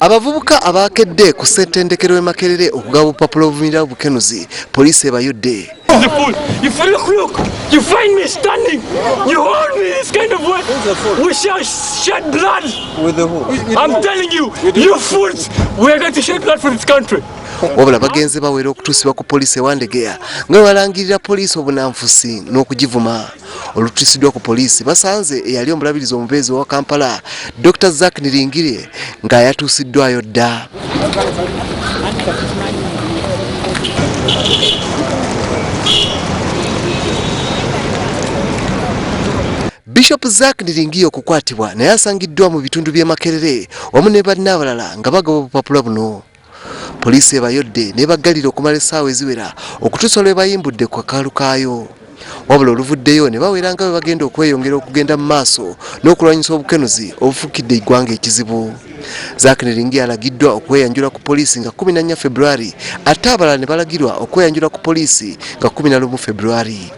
Abavubuka abakedde ku ssettendekero w'e Makerere okugaba obupapula obuvumirira obukenuzi, poliisi ebayodde. You find me standing, you hold me this kind of way, we shall shed blood. With the who? I'm telling you, you fools, we're going to shed blood for this country. Wabula bagenze bawera okutuusibwa ku poliisi Wandegeya nga balangirira poliisi obunanfusi n'okugivuma. Olutuusiddwa ku poliisi basanze eyali omulabirizi omubeezi wa Kampala Dr. Zac Niringiye nga yatuusiddwayo dda. Bishop Zac Niringiye okukwatibwa naye asangiddwa mu bitundu by'e Makerere wamu ne banne abalala nga bagaba obupapula buno. Poliisi ebayodde nebagalira okumala essaawa eziwera okutuusa lwe bayimbudde ku kakalu kaayo. Wabula oluvuddeyo ne bawera nga bwe bagenda okweyongera okugenda mu maaso n'okulwanyisa obukenuzi obufukidde eggwanga ekizibu. Zac Niringiye alagiddwa okweyanjula ku poliisi nga 14 February ate abalala ne balagirwa okweyanjula ku poliisi nga 11 February.